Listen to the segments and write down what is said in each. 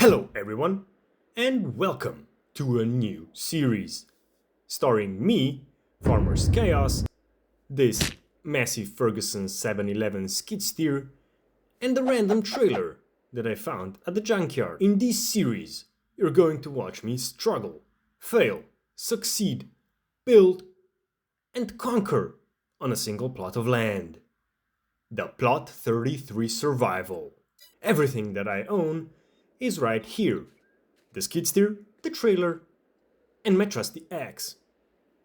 Hello everyone, and welcome to a new series starring me, Farmer's Chaos, this massive Ferguson 711 skid steer, and the random trailer that I found at the junkyard. In this series, you're going to watch me struggle, fail, succeed, build, and conquer on a single plot of land. The Plot 33 Survival. Everything that I own is right here. The skid steer, the trailer, and my trusty axe.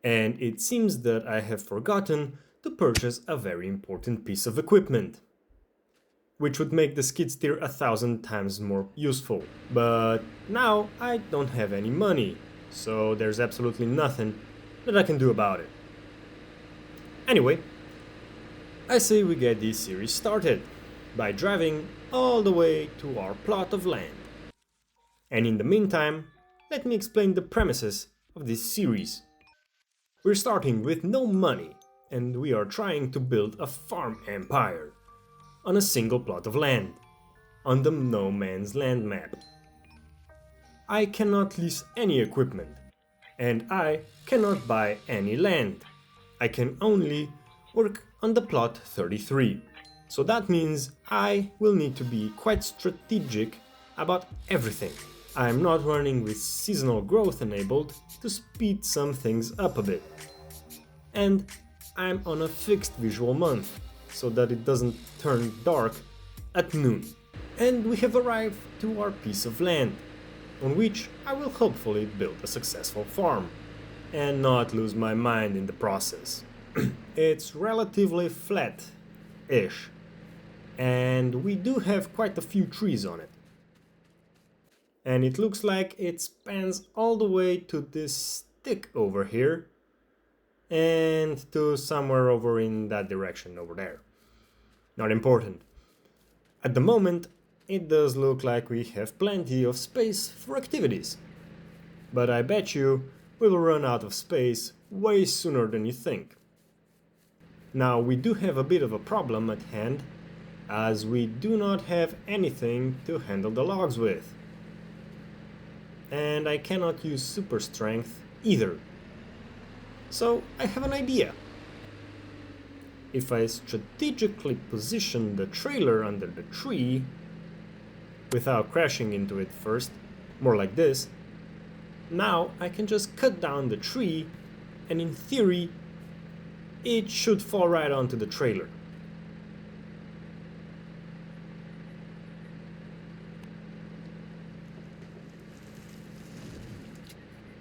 And it seems that I have forgotten to purchase a very important piece of equipment, which would make the skid steer 1,000 times more useful. But now I don't have any money, so there's absolutely nothing that I can do about it. Anyway, I say we get this series started by driving all the way to our plot of land. And in the meantime, let me explain the premises of this series. We're starting with no money, and we are trying to build a farm empire on a single plot of land, on the no man's land map. I cannot lease any equipment, and I cannot buy any land. I can only work on the plot 33. So that means I will need to be quite strategic about everything. I'm not running with seasonal growth enabled to speed some things up a bit. And I'm on a fixed visual month, so that it doesn't turn dark at noon. And we have arrived to our piece of land, on which I will hopefully build a successful farm, and not lose my mind in the process. It's relatively flat-ish, and we do have quite a few trees on it. And it looks like it spans all the way to this stick over here and to somewhere over in that direction over there. Not important. At the moment, it does look like we have plenty of space for activities. But I bet you we will run out of space way sooner than you think. Now, we do have a bit of a problem at hand, as we do not have anything to handle the logs with. And I cannot use super strength either. So I have an idea. If I strategically position the trailer under the tree, without crashing into it first, more like this, now I can just cut down the tree, and in theory, it should fall right onto the trailer.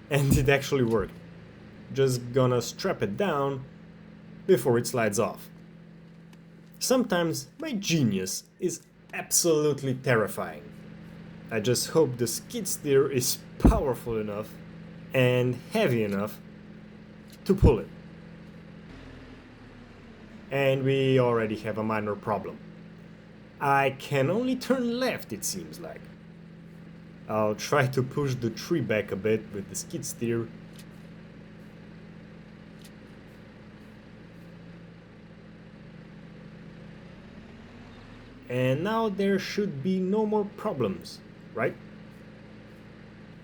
And it actually worked. Just gonna strap it down before it slides off. Sometimes my genius is absolutely terrifying. I just hope the skid steer is powerful enough and heavy enough to pull it. And we already have a minor problem. I can only turn left, it seems like. I'll try to push the tree back a bit with the skid steer. And now there should be no more problems, right?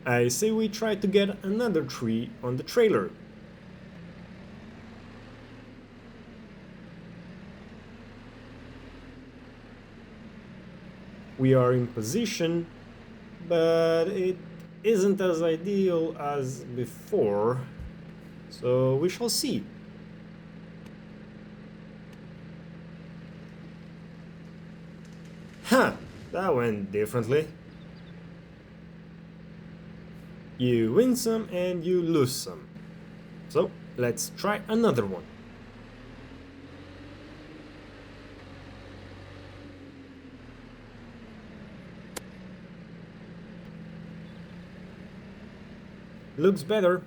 I say we try to get another tree on the trailer. We are in position, but it isn't as ideal as before, so we shall see. Huh, that went differently. You win some and you lose some. So let's try another one. Looks better.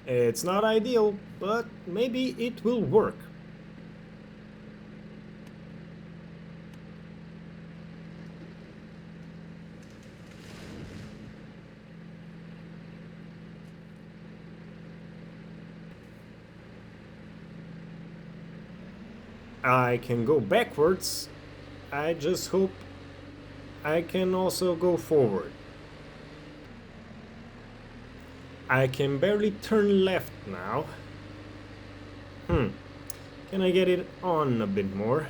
It's not ideal, but maybe it will work. I can go backwards. I just hope I can also go forward. I can barely turn left now. Can I get it on a bit more?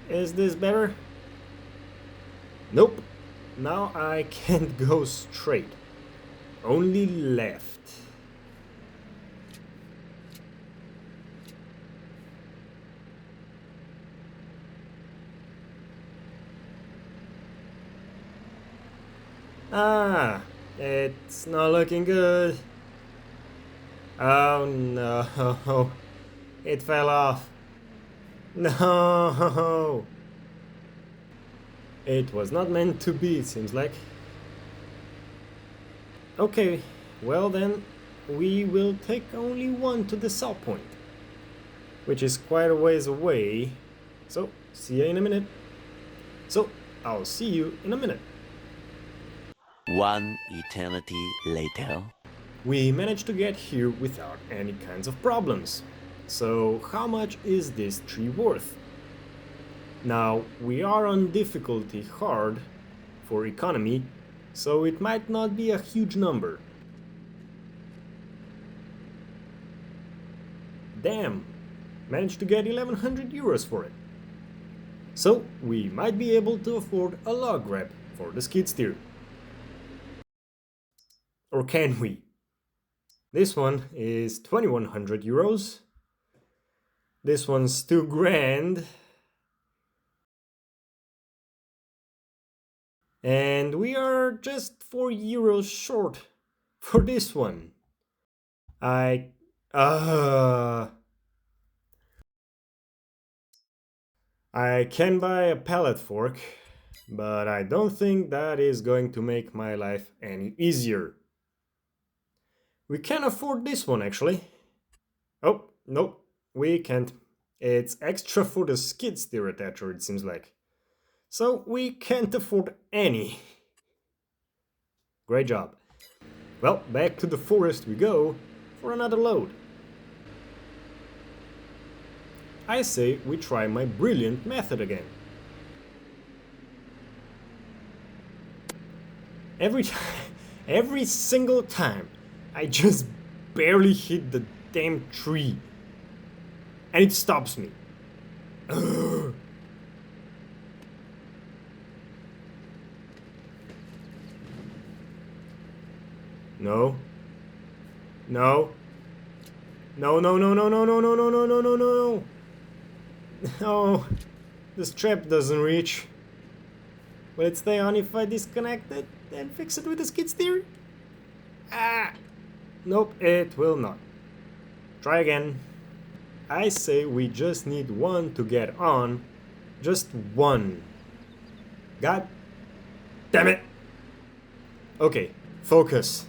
Is this better? Nope. Now I can't go straight. Only left. Ah, it's not looking good. Oh no, it fell off. No, it was not meant to be, it seems like. Okay, well then, we will take only one to the south point, which is quite a ways away. So, see you in a minute. So, I'll see you in a minute. One eternity later. We managed to get here without any kinds of problems. So how much is this tree worth? Now, we are on difficulty hard for economy, so it might not be a huge number. Damn! Managed to get 1100 euros for it. So, we might be able to afford a log grab for the skid steer. Or can we? This one is 2100 euros. This one's 2 grand. And we are just 4 euros short for this one. I can buy a pallet fork, but I don't think that is going to make my life any easier. We can afford this one actually. Oh, nope, we can't. It's extra for the skid steer attacher, it seems like. So we can't afford any. Great job. Well, back to the forest we go for another load. I say we try my brilliant method again. Every single time, I just barely hit the damn tree. And it stops me. Ugh. No. No. No, no, no, no, no, no, no, no, no, no, no, no. No. The strap doesn't reach. Will it stay on if I disconnect it and fix it with the skid steer? Ah! Nope, it will not. Try again. I say we just need one to get on. Just one. God damn it! Okay, focus.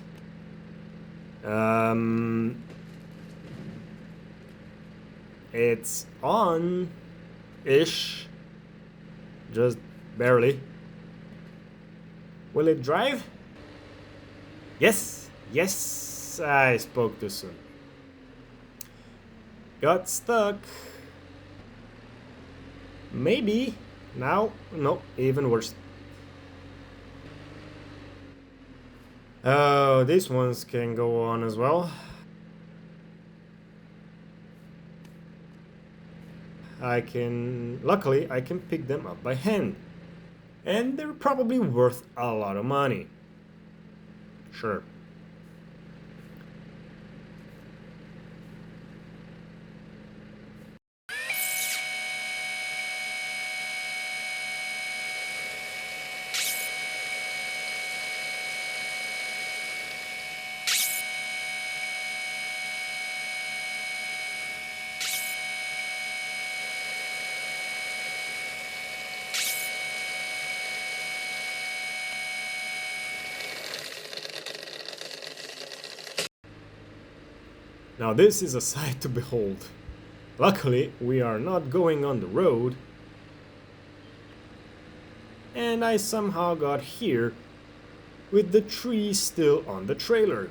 It's on-ish. Just barely. Will it drive? Yes! Yes! I spoke too soon. Got stuck. Maybe. Now? No, even worse. Oh, these ones can go on as well. Luckily, I can pick them up by hand. And they're probably worth a lot of money. Sure. Now this is a sight to behold. Luckily, we are not going on the road. And I somehow got here with the tree still on the trailer.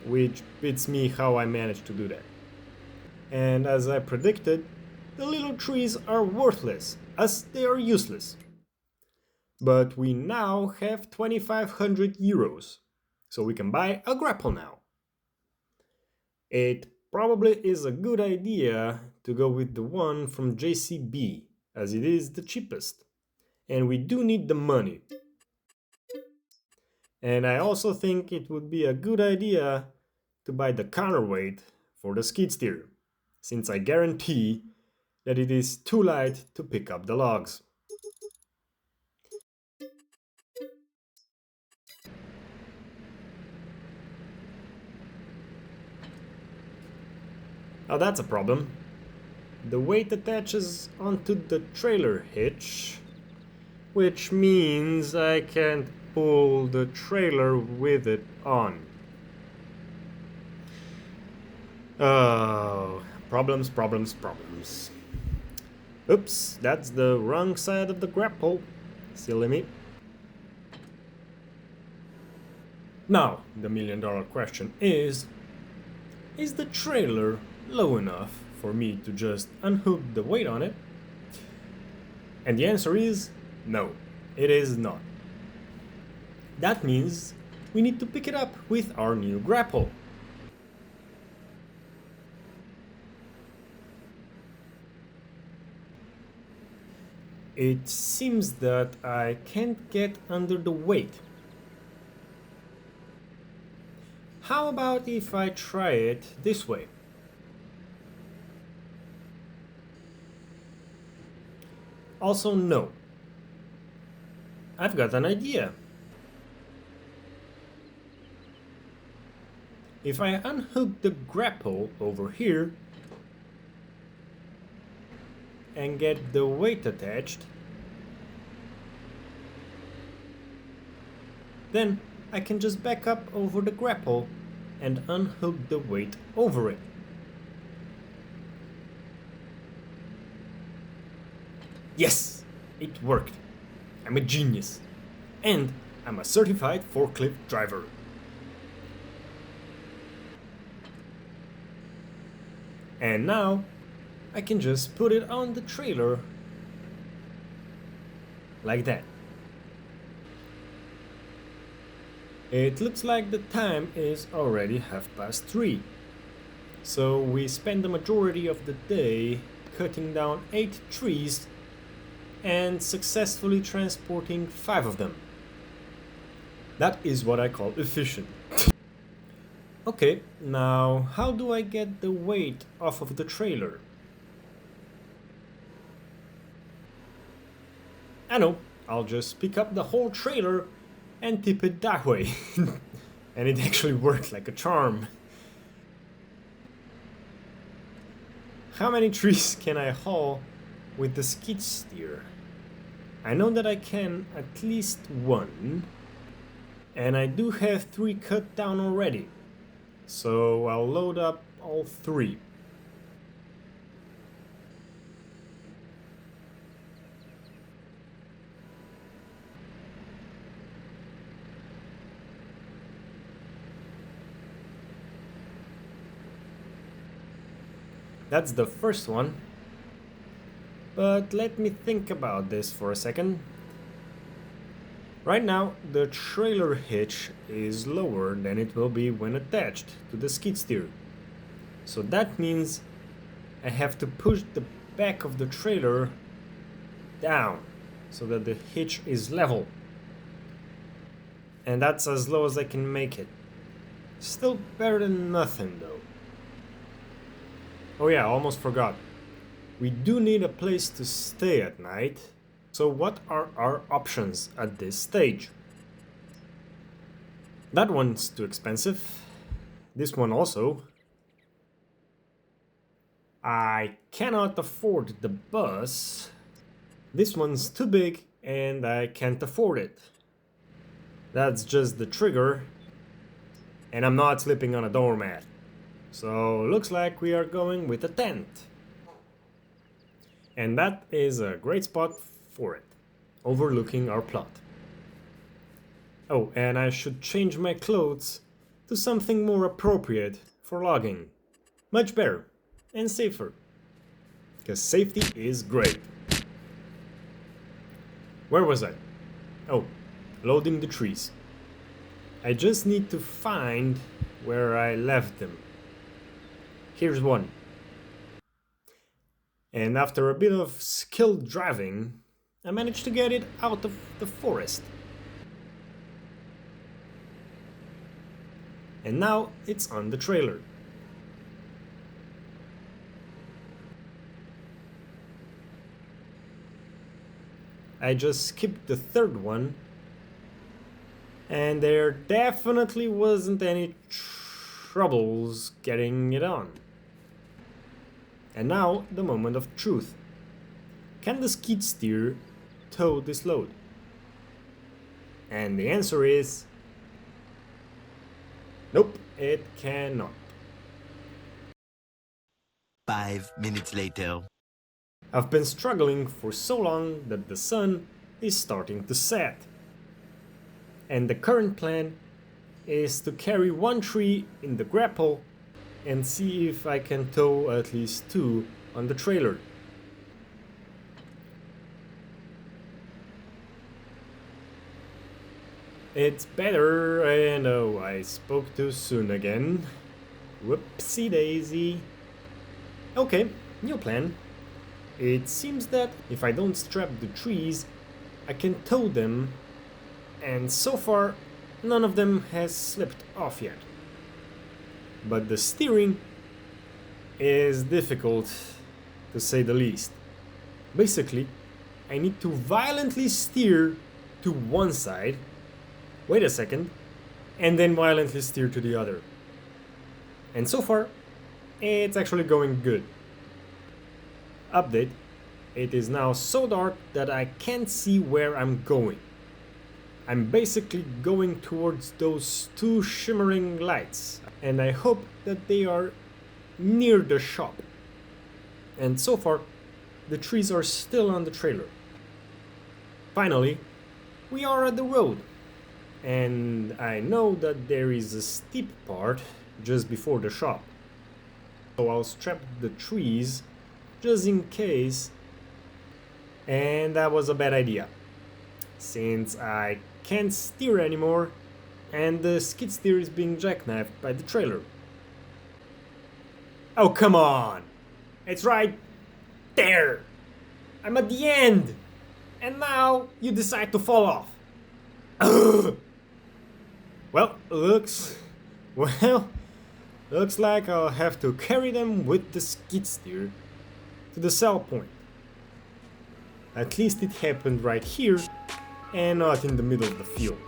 Which beats me how I managed to do that. And as I predicted, the little trees are worthless, as they are useless. But we now have 2,500 euros, so we can buy a grapple now. It probably is a good idea to go with the one from JCB, as it is the cheapest. And we do need the money. And I also think it would be a good idea to buy the counterweight for the skid steer, since I guarantee that it is too light to pick up the logs. Now that's a problem. The weight attaches onto the trailer hitch, which means I can't pull the trailer with it on. Oh, problems, problems, problems. Oops, that's the wrong side of the grapple. Silly me. Now, the million-dollar question is the trailer low enough for me to just unhook the weight on it? And the answer is no, it is not. That means we need to pick it up with our new grapple. It seems that I can't get under the weight. How about if I try it this way? Also no. I've got an idea. If I unhook the grapple over here and get the weight attached, then I can just back up over the grapple and unhook the weight over it. Yes, it worked. I'm a genius. And I'm a certified forklift driver. And now I can just put it on the trailer like that. It looks like the time is already 3:30. So we spend the majority of the day cutting down 8 trees and successfully transporting 5 of them. That is what I call efficient. Okay, now how do I get the weight off of the trailer? I know, I'll just pick up the whole trailer and tip it that way. And it actually worked like a charm. How many trees can I haul with the skid steer? I know that I can at least 1, and I do have 3 cut down already, so I'll load up all 3. That's the first one. But let me think about this for a second. Right now, the trailer hitch is lower than it will be when attached to the skid steer. So that means I have to push the back of the trailer down so that the hitch is level. And that's as low as I can make it. Still better than nothing though. Oh yeah, almost forgot. We do need a place to stay at night. So what are our options at this stage? That one's too expensive. This one also. I cannot afford the bus. This one's too big and I can't afford it. That's just the trigger. And I'm not sleeping on a doormat. So looks like we are going with a tent. And that is a great spot for it, overlooking our plot. Oh, and I should change my clothes to something more appropriate for logging. Much better and safer. because safety is great. Where was I? Oh, loading the trees. I just need to find where I left them. Here's one. And after a bit of skilled driving, I managed to get it out of the forest. And now it's on the trailer. I just skipped the third one, and there definitely wasn't any troubles getting it on. And now the moment of truth. Can the skid steer tow this load? And the answer is nope, it cannot. 5 minutes later. I've been struggling for so long that the sun is starting to set. And the current plan is to carry one tree in the grapple and see if I can tow at least 2 on the trailer. It's better, and oh, I spoke too soon again. Whoopsie daisy. Okay, new plan. It seems that if I don't strap the trees, I can tow them, and so far none of them has slipped off yet. But the steering is difficult, to say the least. Basically, I need to violently steer to one side, wait a second, and then violently steer to the other. And so far, it's actually going good. Update, it is now so dark that I can't see where I'm going. I'm basically going towards those 2 shimmering lights, and I hope that they are near the shop. And so far, the trees are still on the trailer. Finally, we are at the road, and I know that there is a steep part just before the shop. So I'll strap the trees just in case, and that was a bad idea, since I can't steer anymore and the skid steer is being jackknifed by the trailer. Oh, come on! It's right there! I'm at the end! And now you decide to fall off. Looks like I'll have to carry them with the skid steer to the sell point. At least it happened right here and not in the middle of the field.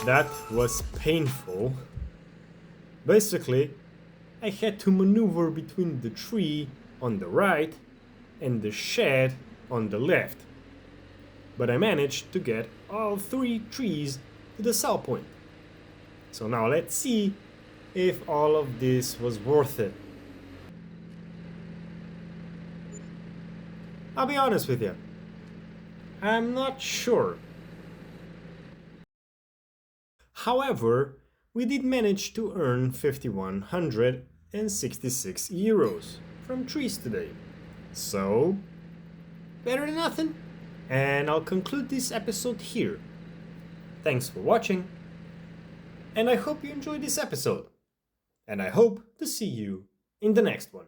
That was painful. Basically, I had to maneuver between the tree on the right and the shed on the left. But I managed to get all 3 trees to the sell point. So now let's see if all of this was worth it. I'll be honest with you, I'm not sure. However, we did manage to earn 5,166 euros from trees today. So, better than nothing. And I'll conclude this episode here. Thanks for watching. And I hope you enjoyed this episode. And I hope to see you in the next one.